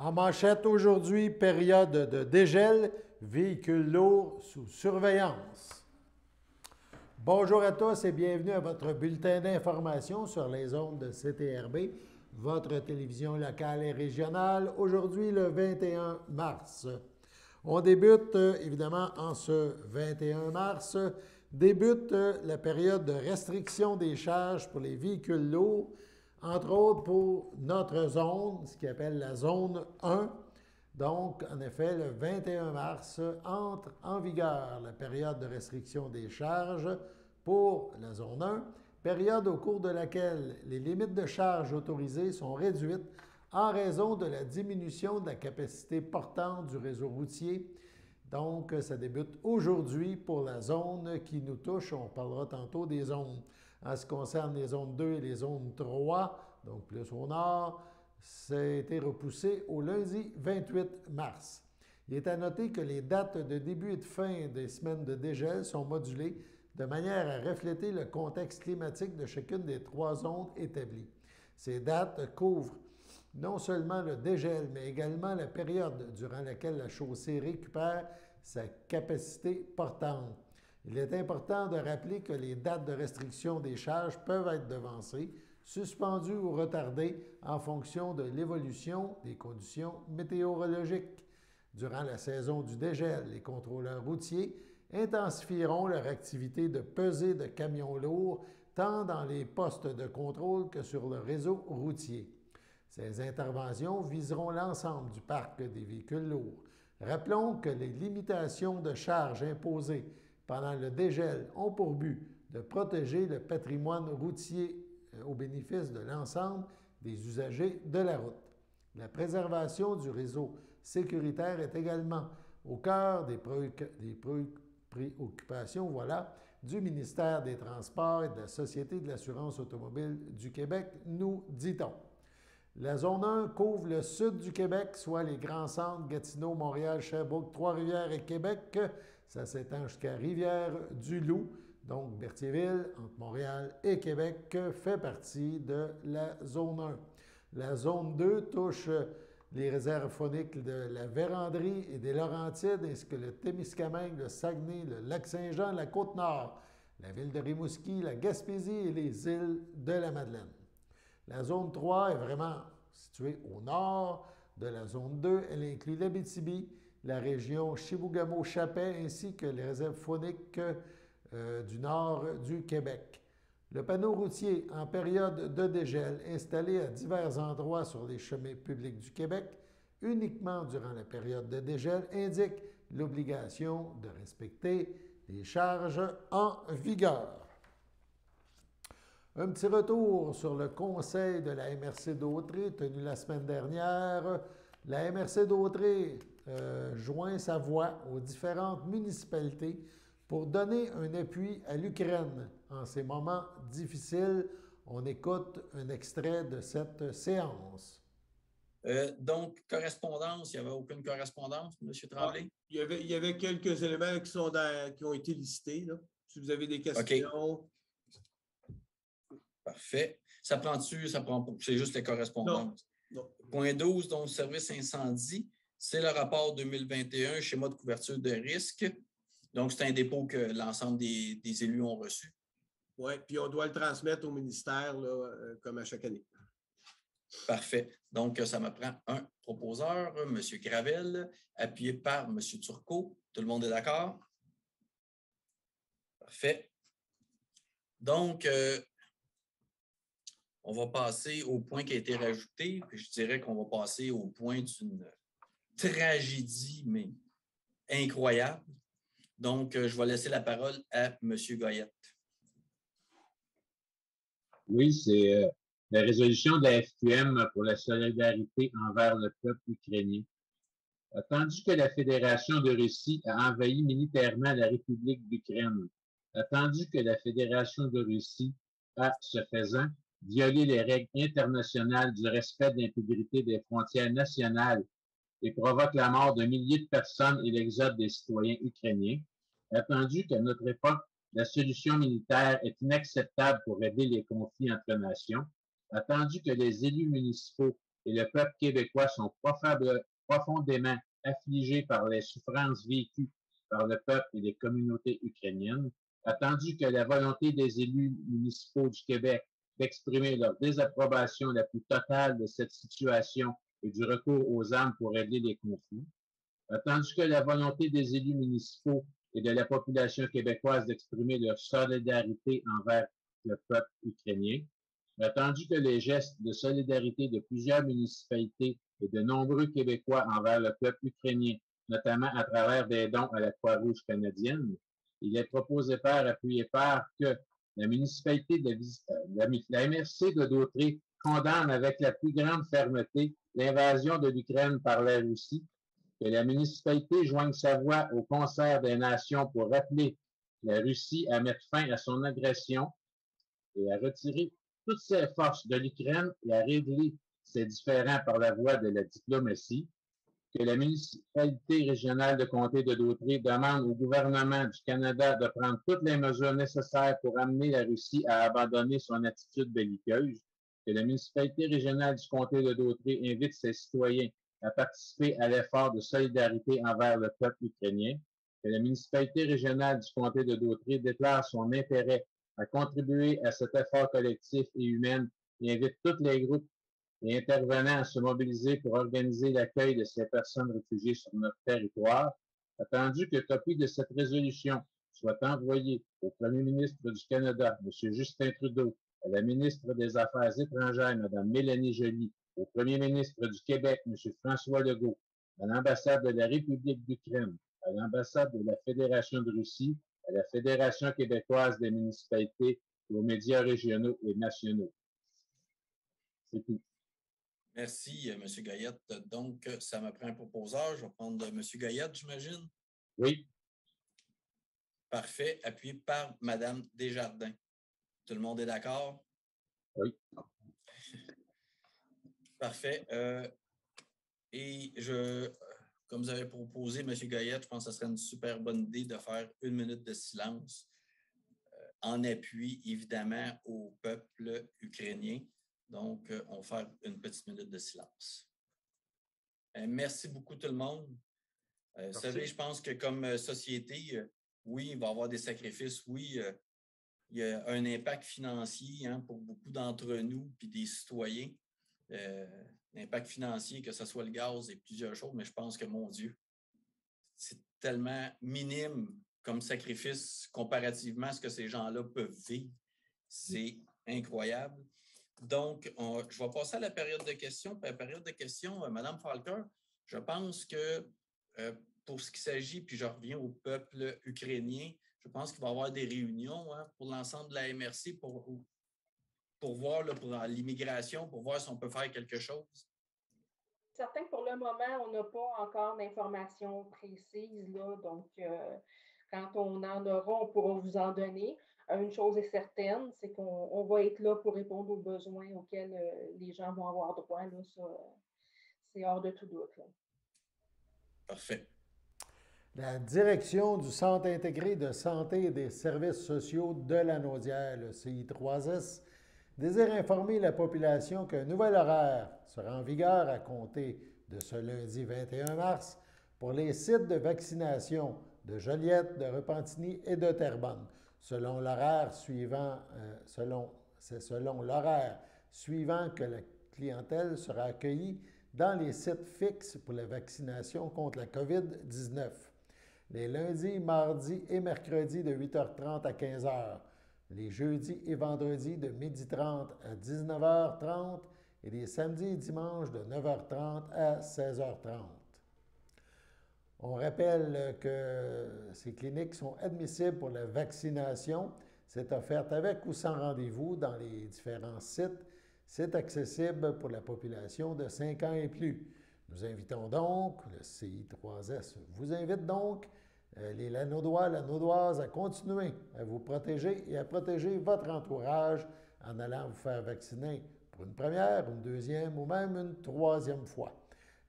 En manchette aujourd'hui, période de dégel, véhicules lourds sous surveillance. Bonjour à tous et bienvenue à votre bulletin d'information sur les ondes de CTRB, votre télévision locale et régionale, aujourd'hui le 21 mars. On débute évidemment en ce 21 mars, débute la période de restriction des charges pour les véhicules lourds, entre autres pour notre zone, ce qu'on appelle la zone 1. Donc, en effet, le 21 mars entre en vigueur la période de restriction des charges pour la zone 1, période au cours de laquelle les limites de charge autorisées sont réduites en raison de la diminution de la capacité portante du réseau routier. Donc, ça débute aujourd'hui pour la zone qui nous touche. On parlera tantôt des zones. En ce qui concerne les zones 2 et les zones 3, donc plus au nord, ça a été repoussé au lundi 28 mars. Il est à noter que les dates de début et de fin des semaines de dégel sont modulées de manière à refléter le contexte climatique de chacune des trois zones établies. Ces dates couvrent non seulement le dégel, mais également la période durant laquelle la chaussée récupère sa capacité portante. Il est important de rappeler que les dates de restriction des charges peuvent être devancées, suspendues ou retardées en fonction de l'évolution des conditions météorologiques. Durant la saison du dégel, les contrôleurs routiers intensifieront leur activité de pesée de camions lourds tant dans les postes de contrôle que sur le réseau routier. Ces interventions viseront l'ensemble du parc des véhicules lourds. Rappelons que les limitations de charge imposées pendant le dégel ont pour but de protéger le patrimoine routier au bénéfice de l'ensemble des usagers de la route. La préservation du réseau sécuritaire est également au cœur des préoccupations du ministère des Transports et de la Société de l'assurance automobile du Québec, nous dit-on. La zone 1 couvre le sud du Québec, soit les grands centres Gatineau, Montréal, Sherbrooke, Trois-Rivières et Québec. Ça s'étend jusqu'à Rivière-du-Loup, donc Berthierville, entre Montréal et Québec, fait partie de la zone 1. La zone 2 touche les réserves phoniques de la Vérandrie et des Laurentides, ainsi que le Témiscamingue, le Saguenay, le Lac-Saint-Jean, la Côte-Nord, la ville de Rimouski, la Gaspésie et les îles de la Madeleine. La zone 3 est vraiment située au nord de la zone 2. Elle inclut l'Abitibi, la région Chibougamau-Chappais ainsi que les réserves fauniques du nord du Québec. Le panneau routier en période de dégel installé à divers endroits sur les chemins publics du Québec uniquement durant la période de dégel indique l'obligation de respecter les charges en vigueur. Un petit retour sur le conseil de la MRC d'Autrey tenu la semaine dernière. La MRC d'Autrey joint sa voix aux différentes municipalités pour donner un appui à l'Ukraine en ces moments difficiles. On écoute un extrait de cette séance. Donc, correspondance, il n'y avait aucune correspondance, M. Tremblay? Ah, il y avait quelques éléments qui ont été listés. Là. Si vous avez des questions. Okay. Parfait. Ça prend-tu, ça prend pas, c'est juste les correspondances. Non. Point 12, donc service incendie, c'est le rapport 2021, schéma de couverture de risque. Donc, c'est un dépôt que l'ensemble des élus ont reçu. Oui, puis on doit le transmettre au ministère là, comme à chaque année. Parfait. Donc, ça me prend un proposeur, M. Gravel, appuyé par M. Turcot. Tout le monde est d'accord? Parfait. Donc, on va passer au point qui a été rajouté, puis je dirais qu'on va passer au point d'une tragédie, mais incroyable. Donc, je vais laisser la parole à M. Goyette. Oui, c'est la résolution de la FQM pour la solidarité envers le peuple ukrainien. Attendu que la Fédération de Russie a envahi militairement la République d'Ukraine, attendu que la Fédération de Russie a, ce faisant, violé les règles internationales du respect de l'intégrité des frontières nationales et provoque la mort de milliers de personnes et l'exode des citoyens ukrainiens, attendu qu'à notre époque, la solution militaire est inacceptable pour régler les conflits entre nations, attendu que les élus municipaux et le peuple québécois sont profondément affligés par les souffrances vécues par le peuple et les communautés ukrainiennes, attendu que la volonté des élus municipaux du Québec d'exprimer leur désapprobation la plus totale de cette situation et du recours aux armes pour régler les conflits, attendu que la volonté des élus municipaux et de la population québécoise d'exprimer leur solidarité envers le peuple ukrainien, attendu que les gestes de solidarité de plusieurs municipalités et de nombreux Québécois envers le peuple ukrainien, notamment à travers des dons à la Croix-Rouge canadienne, il est proposé par, appuyé par, que la municipalité de la MRC de Dautré condamne avec la plus grande fermeté l'invasion de l'Ukraine par la Russie, que la municipalité joigne sa voix au concert des nations pour rappeler la Russie à mettre fin à son agression et à retirer toutes ses forces de l'Ukraine et à régler ses différends par la voie de la diplomatie, que la municipalité régionale de comté de Dautré demande au gouvernement du Canada de prendre toutes les mesures nécessaires pour amener la Russie à abandonner son attitude belliqueuse, que la municipalité régionale du comté de Dautré invite ses citoyens à participer à l'effort de solidarité envers le peuple ukrainien, que la municipalité régionale du comté de Dautré déclare son intérêt à contribuer à cet effort collectif et humain et invite tous les groupes et intervenants à se mobiliser pour organiser l'accueil de ces personnes réfugiées sur notre territoire, attendu que copie de cette résolution soit envoyée au Premier ministre du Canada, M. Justin Trudeau, à la ministre des Affaires étrangères, Mme Mélanie Joly, au Premier ministre du Québec, M. François Legault, à l'ambassade de la République d'Ukraine, à l'ambassade de la Fédération de Russie, à la Fédération québécoise des municipalités et aux médias régionaux et nationaux. C'est tout. Merci, M. Goyette. Donc, ça me prend un proposeur. Je vais prendre M. Goyette, j'imagine. Oui. Parfait. Appuyé par Mme Desjardins. Tout le monde est d'accord? Oui. Parfait. Et comme vous avez proposé, M. Goyette, je pense que ce serait une super bonne idée de faire 1 minute de silence en appui, évidemment, au peuple ukrainien. Donc, on va faire une petite minute de silence. Merci beaucoup tout le monde. Vous savez, je pense que comme société, oui, il va y avoir des sacrifices. Oui, il y a un impact financier pour beaucoup d'entre nous puis des citoyens. L'impact financier, que ce soit le gaz et plusieurs choses, mais je pense que, mon Dieu, c'est tellement minime comme sacrifice comparativement à ce que ces gens-là peuvent vivre. C'est incroyable. Donc, je vais passer à la période de questions. Puis à la période de questions, Mme Falker, je pense que pour ce qui s'agit, puis je reviens au peuple ukrainien, je pense qu'il va y avoir des réunions pour l'ensemble de la MRC pour voir là, pour l'immigration, pour voir si on peut faire quelque chose. Certain que pour le moment, on n'a pas encore d'informations précises. Là, donc, quand on en aura, on pourra vous en donner. Une chose est certaine, c'est qu'on va être là pour répondre aux besoins auxquels les gens vont avoir droit. Là, ça, c'est hors de tout doute. Là. Parfait. La direction du Centre intégré de santé et des services sociaux de Lanaudière, le CI3S, désire informer la population qu'un nouvel horaire sera en vigueur à compter de ce lundi 21 mars pour les sites de vaccination de Joliette, de Repentigny et de Terrebonne, selon l'horaire suivant que la clientèle sera accueillie dans les sites fixes pour la vaccination contre la COVID-19. Les lundis, mardis et mercredis de 8h30 à 15h, les jeudis et vendredis de 12h30 à 19h30 et les samedis et dimanches de 9h30 à 16h30. On rappelle que ces cliniques sont admissibles pour la vaccination. C'est offert avec ou sans rendez-vous dans les différents sites. C'est accessible pour la population de 5 ans et plus. Nous invitons donc, le CI3S vous invite donc, les Lanaudois, Lanaudoises, à continuer à vous protéger et à protéger votre entourage en allant vous faire vacciner pour une première, une deuxième ou même une troisième fois.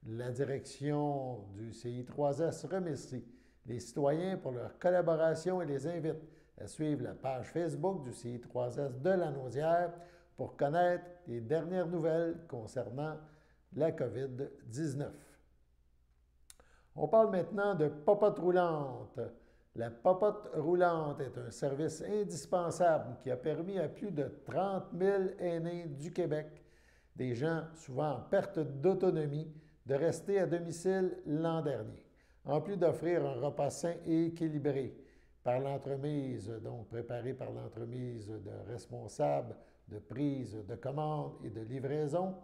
La direction du CI3S remercie les citoyens pour leur collaboration et les invite à suivre la page Facebook du CI3S de Lanaudière pour connaître les dernières nouvelles concernant la COVID-19. On parle maintenant de popote roulante. La popote roulante est un service indispensable qui a permis à plus de 30 000 aînés du Québec, des gens souvent en perte d'autonomie, de rester à domicile l'an dernier, en plus d'offrir un repas sain et équilibré par l'entremise, donc préparé par l'entremise de responsables de prise de commande et de livraison.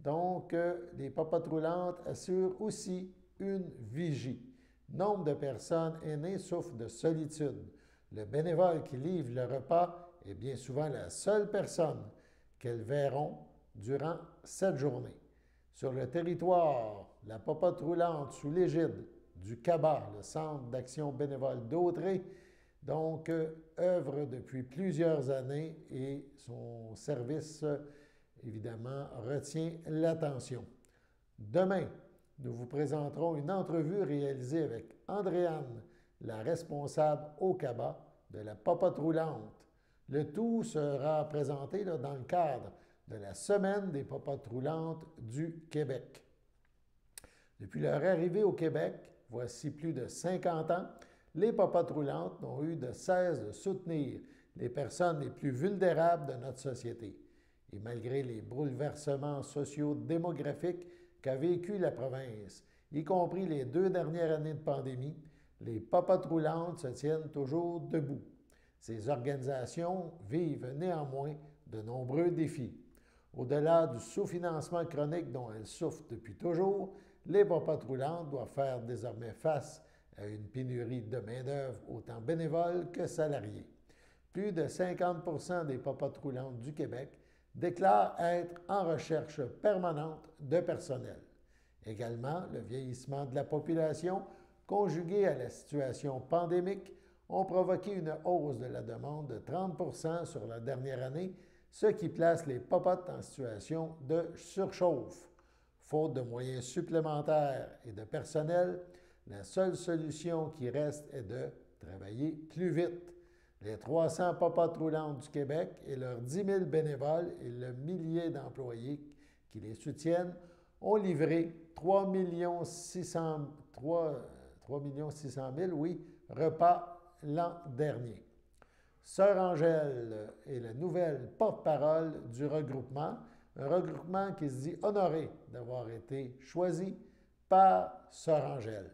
Donc, les popotes roulantes assurent aussi une vigie. Nombre de personnes aînées souffrent de solitude. Le bénévole qui livre le repas est bien souvent la seule personne qu'elles verront durant cette journée. Sur le territoire, la popote roulante sous l'égide du CABA, le Centre d'action bénévole d'Autrey, donc œuvre depuis plusieurs années et son service, évidemment, retient l'attention. Demain, nous vous présenterons une entrevue réalisée avec Andréane, la responsable au CABA de la popote roulante. Le tout sera présenté dans le cadre de la Semaine des popotes roulantes du Québec. Depuis leur arrivée au Québec, voici plus de 50 ans, les popotes roulantes n'ont eu de cesse de soutenir les personnes les plus vulnérables de notre société. Et malgré les bouleversements socio-démographiques qu'a vécu la province, y compris les 2 dernières années de pandémie, les popotes roulantes se tiennent toujours debout. Ces organisations vivent néanmoins de nombreux défis. Au-delà du sous-financement chronique dont elles souffrent depuis toujours, les popotes roulantes doivent faire désormais face à une pénurie de main-d'œuvre autant bénévole que salariée. Plus de 50 des popotes roulantes du Québec déclarent être en recherche permanente de personnel. Également, le vieillissement de la population, conjugué à la situation pandémique, ont provoqué une hausse de la demande de 30 sur la dernière année, ce qui place les popotes en situation de surchauffe. Faute de moyens supplémentaires et de personnel, la seule solution qui reste est de travailler plus vite. Les 300 popotes roulantes du Québec et leurs 10 000 bénévoles et le millier d'employés qui les soutiennent ont livré 3 600 000 repas l'an dernier. Sœur Angèle est la nouvelle porte-parole du regroupement, un regroupement qui se dit honoré d'avoir été choisi par Sœur Angèle.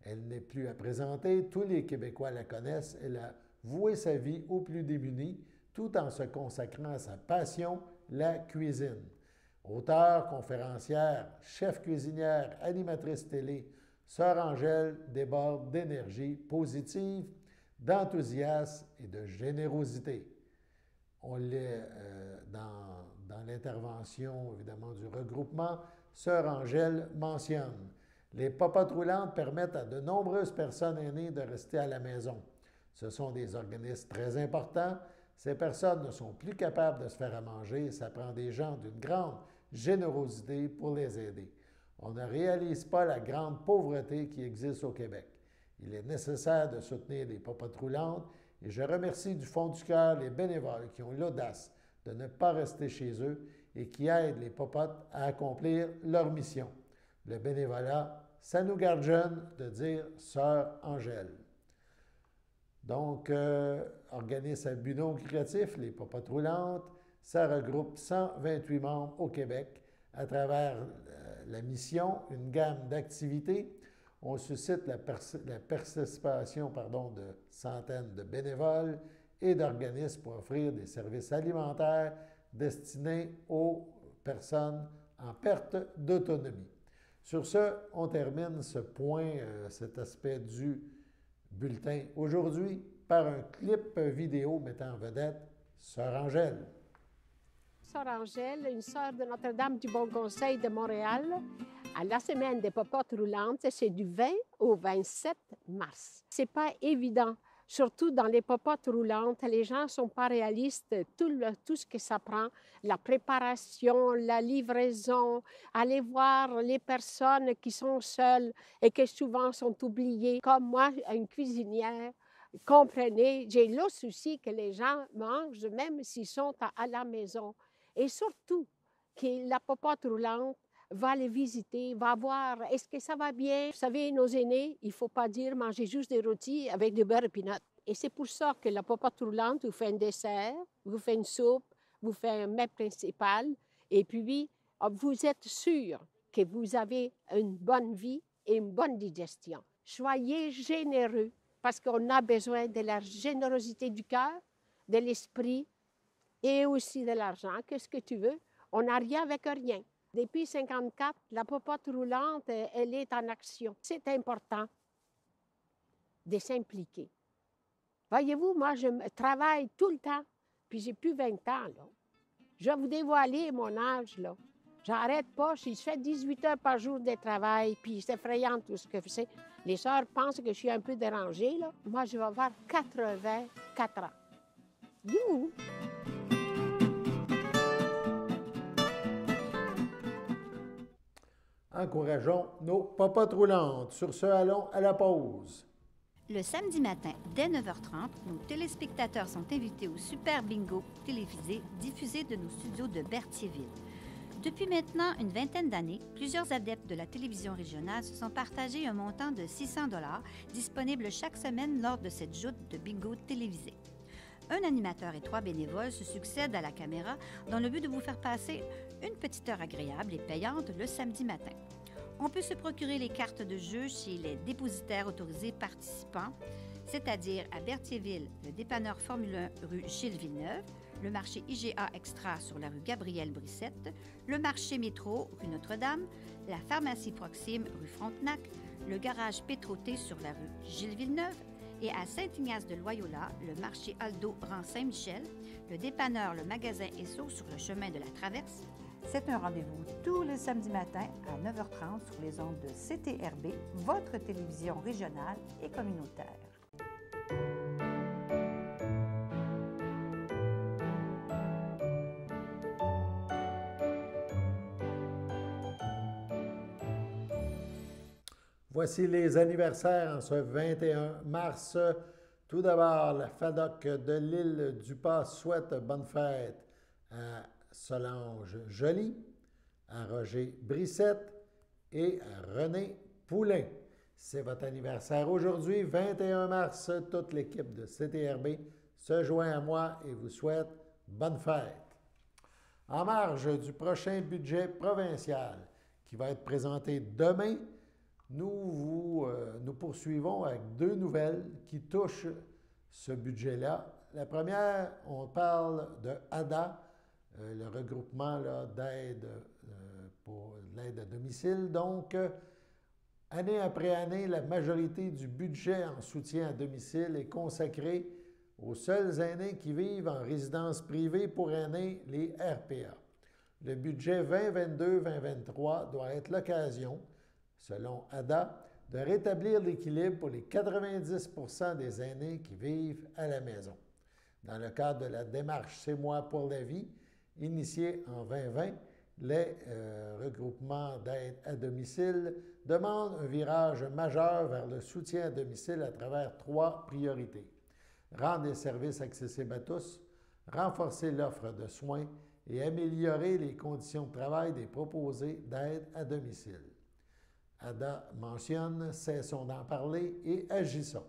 Elle n'est plus à présenter, tous les Québécois la connaissent, elle a voué sa vie aux plus démunis tout en se consacrant à sa passion, la cuisine. Auteure, conférencière, chef cuisinière, animatrice télé, Sœur Angèle déborde d'énergie positive, d'enthousiasme et de générosité. On l'est dans l'intervention, évidemment, du regroupement. Sœur Angèle mentionne « Les popotes roulantes permettent à de nombreuses personnes aînées de rester à la maison. Ce sont des organismes très importants. Ces personnes ne sont plus capables de se faire à manger et ça prend des gens d'une grande générosité pour les aider. On ne réalise pas la grande pauvreté qui existe au Québec. Il est nécessaire de soutenir les popotes roulantes et je remercie du fond du cœur les bénévoles qui ont l'audace de ne pas rester chez eux et qui aident les popotes à accomplir leur mission. Le bénévolat, ça nous garde jeunes de dire « Sœur Angèle ». Donc, organisme à but non lucratif, les popotes roulantes, ça regroupe 128 membres au Québec à travers la mission, une gamme d'activités. On suscite la participation de centaines de bénévoles et d'organismes pour offrir des services alimentaires destinés aux personnes en perte d'autonomie. Sur ce, on termine ce point, cet aspect du bulletin aujourd'hui par un clip vidéo mettant en vedette Sœur Angèle. Sœur Angèle, une sœur de Notre-Dame du Bon Conseil de Montréal, à la semaine des popotes roulantes, c'est du 20 au 27 mars. C'est pas évident, surtout dans les popotes roulantes. Les gens sont pas réalistes, tout ce que ça prend, la préparation, la livraison, aller voir les personnes qui sont seules et qui souvent sont oubliées. Comme moi, une cuisinière, comprenez, j'ai le souci que les gens mangent même s'ils sont à la maison. Et surtout, que la popote roulante va les visiter, va voir est-ce que ça va bien. Vous savez, nos aînés, il ne faut pas dire mangez juste des rôtis avec du beurre et peanut. Et c'est pour ça que la popote roulante vous fait un dessert, vous fait une soupe, vous fait un mets principal. Et puis, vous êtes sûr que vous avez une bonne vie et une bonne digestion. Soyez généreux parce qu'on a besoin de la générosité du cœur, de l'esprit et aussi de l'argent. Qu'est-ce que tu veux? On n'a rien avec rien. Depuis 1954, la popote roulante, elle est en action. C'est important de s'impliquer. Voyez-vous, moi, je travaille tout le temps, puis j'ai plus 20 ans, là. Je vais vous dévoiler mon âge, là. J'arrête pas, je fais 18 heures par jour de travail, puis c'est effrayant tout ce que c'est. Les sœurs pensent que je suis un peu dérangée, là. Moi, je vais avoir 84 ans. Youhou! Encourageons nos popotes roulantes. Sur ce, allons à la pause. Le samedi matin, dès 9h30, nos téléspectateurs sont invités au Super Bingo télévisé diffusé de nos studios de Berthierville. Depuis maintenant une vingtaine d'années, plusieurs adeptes de la télévision régionale se sont partagés un montant de 600 $ disponible chaque semaine lors de cette joute de bingo télévisé. Un animateur et 3 bénévoles se succèdent à la caméra dans le but de vous faire passer une petite heure agréable et payante le samedi matin. On peut se procurer les cartes de jeu chez les dépositaires autorisés participants, c'est-à-dire à Berthierville, le dépanneur Formule 1 rue Gilles Villeneuve, le marché IGA Extra sur la rue Gabrielle Brissette, le marché Métro rue Notre-Dame, la pharmacie Proxime rue Frontenac, le garage Pétroté sur la rue Gilles Villeneuve et à Saint-Ignace-de-Loyola, le marché Aldo rang Saint-Michel, le dépanneur Le Magasin Esso sur le chemin de la Traverse. C'est un rendez-vous tous les samedis matins à 9h30 sur les ondes de CTRB, votre télévision régionale et communautaire. Voici les anniversaires en ce 21 mars. Tout d'abord, la FADOC de l'île du Pas souhaite bonne fête à Solange Joly, à Roger Brissette et à René Poulain. C'est votre anniversaire aujourd'hui, 21 mars. Toute l'équipe de CTRB se joint à moi et vous souhaite bonne fête. En marge du prochain budget provincial qui va être présenté demain, nous poursuivons avec 2 nouvelles qui touchent ce budget-là. La première, on parle de ADA, le regroupement d'aide pour l'aide à domicile. Donc, année après année, la majorité du budget en soutien à domicile est consacrée aux seuls aînés qui vivent en résidence privée pour aînés, les RPA. Le budget 2022-2023 doit être l'occasion, selon ADA, de rétablir l'équilibre pour les 90 % des aînés qui vivent à la maison. Dans le cadre de la démarche C'est moi pour la vie, initiée en 2020, les regroupements d'aide à domicile demandent un virage majeur vers le soutien à domicile à travers 3 priorités. Rendre les services accessibles à tous, renforcer l'offre de soins et améliorer les conditions de travail des proposés d'aide à domicile. ADA mentionne « Cessons d'en parler et agissons ».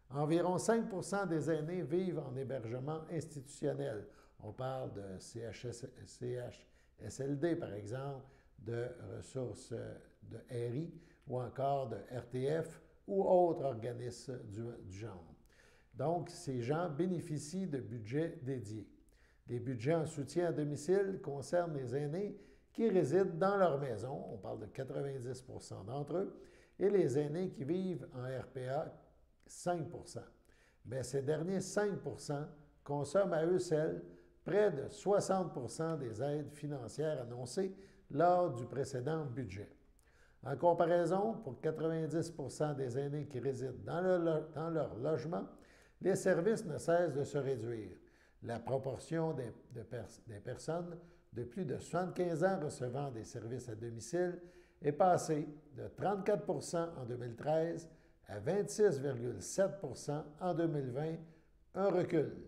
Environ 5 % des aînés vivent en hébergement institutionnel. On parle de CHSLD, par exemple, de ressources de RI ou encore de RTF ou autres organismes du genre. Donc, ces gens bénéficient de budgets dédiés. Les budgets en soutien à domicile concernent les aînés qui résident dans leur maison, on parle de 90 % d'entre eux, et les aînés qui vivent en RPA, 5 %. Mais ces derniers 5 % consomment à eux seuls près de 60 % des aides financières annoncées lors du précédent budget. En comparaison, pour 90 % des aînés qui résident dans leur logement, les services ne cessent de se réduire. La proportion des personnes de plus de 75 ans recevant des services à domicile est passée de 34 % en 2013 à 26,7 % en 2020, un recul.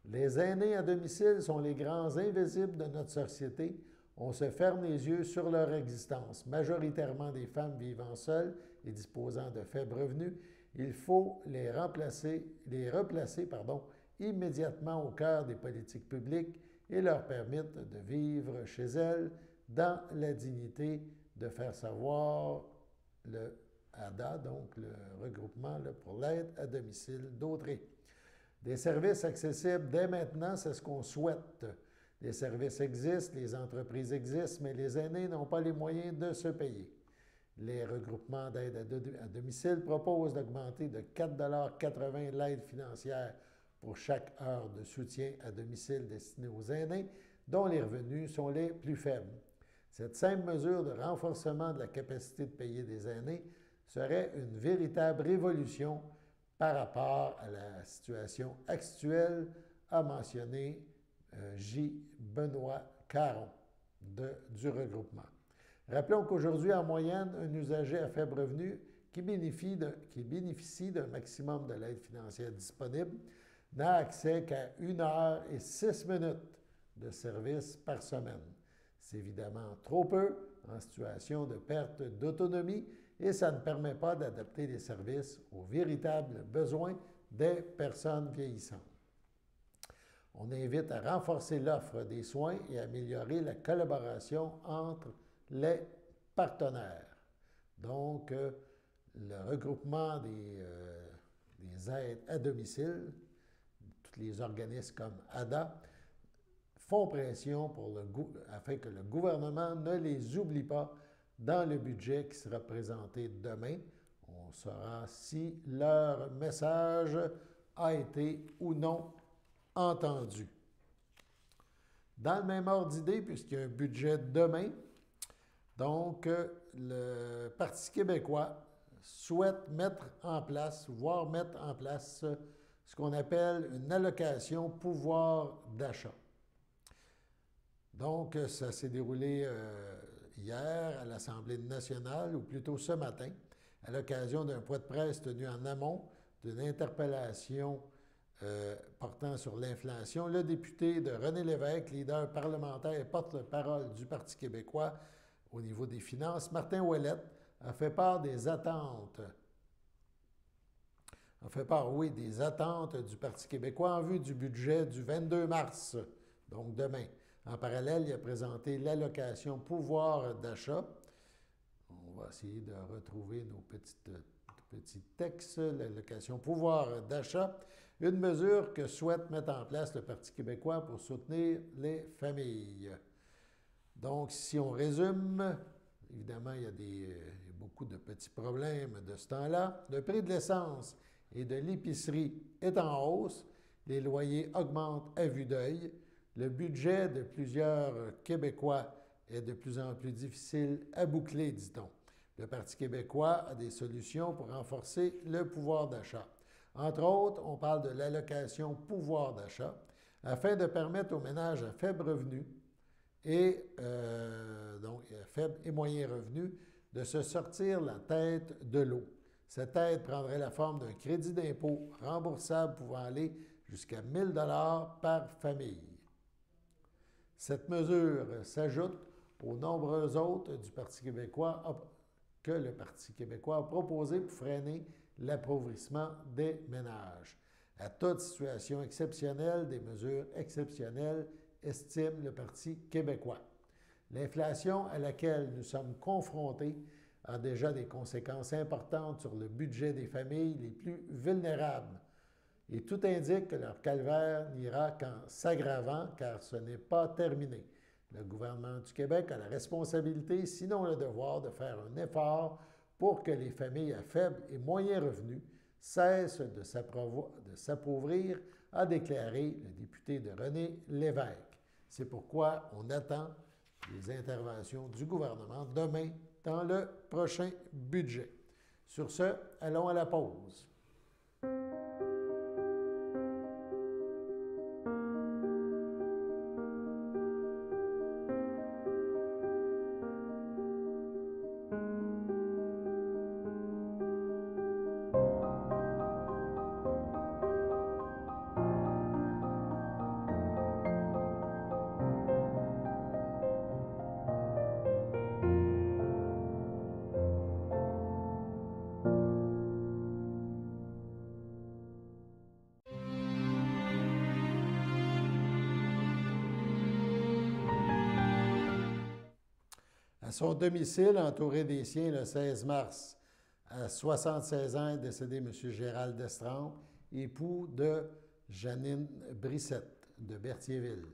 Les aînés à domicile sont les grands invisibles de notre société. On se ferme les yeux sur leur existence. Majoritairement des femmes vivant seules et disposant de faibles revenus, il faut les replacer immédiatement au cœur des politiques publiques et leur permettre de vivre chez elles dans la dignité, de faire savoir le ADA, donc le regroupement pour l'aide à domicile d'Autrey. Des services accessibles dès maintenant, c'est ce qu'on souhaite. Les services existent, les entreprises existent, mais les aînés n'ont pas les moyens de se payer. Les regroupements d'aide à domicile proposent d'augmenter de 4,80 $ l'aide financière pour chaque heure de soutien à domicile destinée aux aînés dont les revenus sont les plus faibles. Cette simple mesure de renforcement de la capacité de payer des aînés serait une véritable révolution par rapport à la situation actuelle, a mentionné J. Benoît Caron du regroupement. Rappelons qu'aujourd'hui, en moyenne, un usager à faible revenu qui bénéficie d'un maximum de l'aide financière disponible n'a accès qu'à 1 heure et 6 minutes de service par semaine. C'est évidemment trop peu en situation de perte d'autonomie et ça ne permet pas d'adapter les services aux véritables besoins des personnes vieillissantes. On invite à renforcer l'offre des soins et à améliorer la collaboration entre les partenaires. Donc, le regroupement des aides à domicile, tous les organismes comme ADA, font pression afin que le gouvernement ne les oublie pas dans le budget qui sera présenté demain. On saura si leur message a été ou non entendu. Dans le même ordre d'idée, puisqu'il y a un budget demain, donc le Parti québécois souhaite mettre en place ce qu'on appelle une allocation pouvoir d'achat. Donc, ça s'est déroulé hier à l'Assemblée nationale, ou plutôt ce matin, à l'occasion d'un point de presse tenu en amont d'une interpellation portant sur l'inflation. Le député de René Lévesque, leader parlementaire et porte-parole du Parti québécois au niveau des finances, Martin Ouellette, a fait part des attentes. Des attentes du Parti québécois en vue du budget du 22 mars, donc demain. En parallèle, il a présenté l'allocation pouvoir d'achat. On va essayer de retrouver nos petits textes. L'allocation pouvoir d'achat, une mesure que souhaite mettre en place le Parti québécois pour soutenir les familles. Donc, si on résume, évidemment, il y a beaucoup de petits problèmes de ce temps-là. Le prix de l'essence et de l'épicerie est en hausse. Les loyers augmentent à vue d'œil. Le budget de plusieurs Québécois est de plus en plus difficile à boucler, dit-on. Le Parti québécois a des solutions pour renforcer le pouvoir d'achat. Entre autres, on parle de l'allocation pouvoir d'achat afin de permettre aux ménages à faible revenu donc faible et moyen revenu de se sortir la tête de l'eau. Cette aide prendrait la forme d'un crédit d'impôt remboursable pouvant aller jusqu'à 1 000 $ par famille. Cette mesure s'ajoute aux nombreuses autres du Parti québécois que le Parti québécois a proposées pour freiner l'appauvrissement des ménages. À toute situation exceptionnelle, des mesures exceptionnelles, estime le Parti québécois. L'inflation à laquelle nous sommes confrontés a déjà des conséquences importantes sur le budget des familles les plus vulnérables. Et tout indique que leur calvaire n'ira qu'en s'aggravant, car ce n'est pas terminé. Le gouvernement du Québec a la responsabilité, sinon le devoir, de faire un effort pour que les familles à faible et moyen revenu cessent de s'appauvrir, a déclaré le député de René Lévesque. C'est pourquoi on attend les interventions du gouvernement demain dans le prochain budget. Sur ce, allons à la pause. À son domicile, entouré des siens le 16 mars, à 76 ans, est décédé M. Gérald Destrempes, époux de Janine Brissette de Berthierville.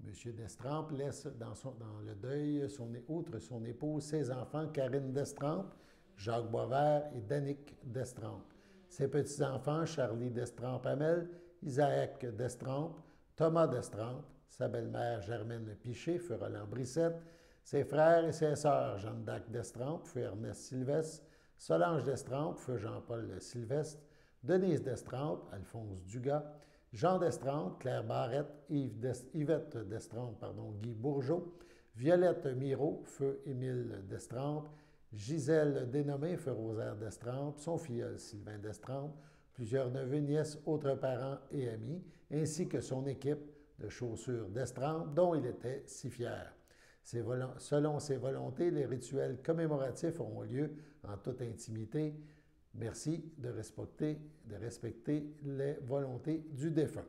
M. Destrempes laisse dans le deuil, outre son épouse, ses enfants, Karine Destrempes, Jacques Boisvert et Danick Destrempes. Ses petits-enfants, Charlie Destrempes-Hamel, Isaac Destrempes, Thomas Destrempes, sa belle-mère Germaine Piché, feu Roland Brissette, ses frères et ses sœurs, Jeanne d'Arc Destrempes, feu Ernest Sylvestre, Solange Destrempes, feu Jean-Paul Sylvestre, Denise Destrempes, Alphonse Dugas, Jean Destrempes, Claire Barrette, Yvette Destrempes, Guy Bourgeot, Violette Miro, feu Émile Destrempes, Gisèle Dénommé, feu Rosaire Destrempes, son filleul Sylvain Destrempes, plusieurs neveux, nièces, autres parents et amis, ainsi que son équipe de chaussures Destrempes, dont il était si fier. Selon ses volontés, les rituels commémoratifs auront lieu en toute intimité. Merci de respecter les volontés du défunt.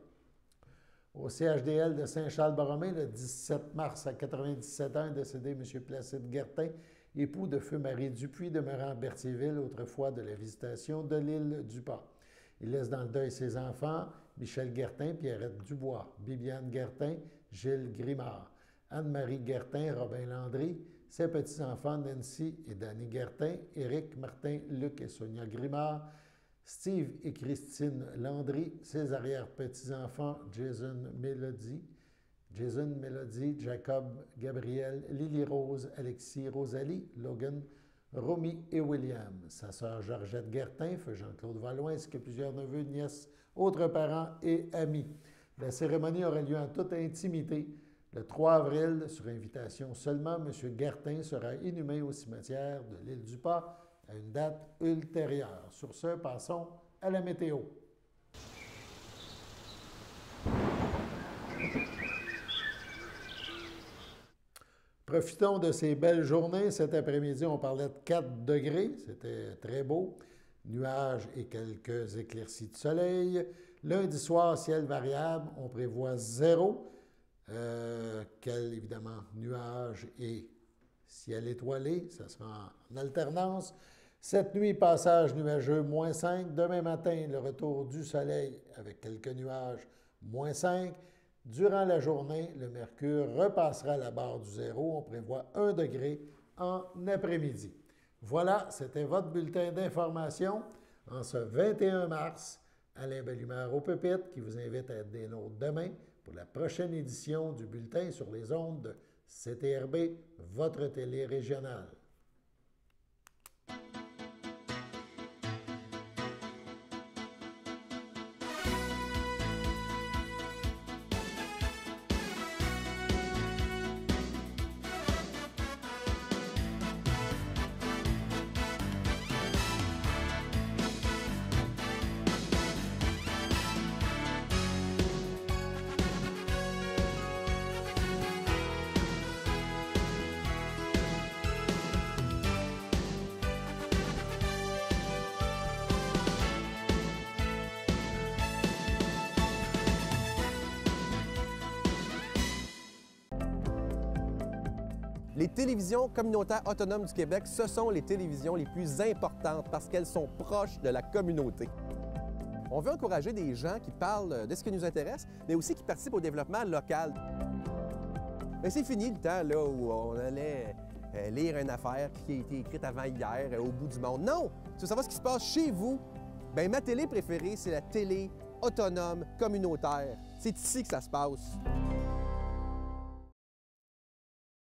Au CHDL de Saint-Charles-Borromée, le 17 mars à 97 ans, est décédé M. Placide Guertin, époux de feu Marie Dupuis, demeurant à Berthierville, autrefois de la Visitation de l'île du Pas. Il laisse dans le deuil ses enfants, Michel Guertin, Pierrette Dubois, Bibiane Guertin, Gilles Grimard, Anne-Marie Guertin, Robin Landry, ses petits-enfants Nancy et Danny Guertin, Éric, Martin, Luc et Sonia Grimard, Steve et Christine Landry, ses arrière-petits-enfants Jason Mélodie, Jacob, Gabriel, Lily-Rose, Alexis, Rosalie, Logan, Romy et William. Sa sœur Georgette Guertin, feu Jean-Claude Valois, ainsi que plusieurs neveux, nièces, autres parents et amis. La cérémonie aura lieu en toute intimité. Le 3 avril, sur invitation seulement, M. Guertin sera inhumé au cimetière de l'île du Pas à une date ultérieure. Sur ce, passons à la météo. Profitons de ces belles journées. Cet après-midi, on parlait de 4 degrés. C'était très beau. Nuages et quelques éclaircies de soleil. Lundi soir, ciel variable. On prévoit 0. Évidemment, nuages et ciel étoilé. Ça sera en alternance. Cette nuit, passage nuageux, -5. Demain matin, le retour du soleil avec quelques nuages, -5. Durant la journée, le mercure repassera à la barre du 0. On prévoit 1 degré en après-midi. Voilà, c'était votre bulletin d'information en ce 21 mars. Alain Bellumeur au pupitre qui vous invite à être des nôtres demain pour la prochaine édition du bulletin sur les ondes de CTRB, votre télé régionale. Les télévisions communautaires autonomes du Québec, ce sont les télévisions les plus importantes parce qu'elles sont proches de la communauté. On veut encourager des gens qui parlent de ce qui nous intéresse, mais aussi qui participent au développement local. Mais c'est fini le temps là, où on allait lire une affaire qui a été écrite avant hier au bout du monde. Non! Tu veux savoir ce qui se passe chez vous? Bien, ma télé préférée, c'est la télé autonome communautaire. C'est ici que ça se passe.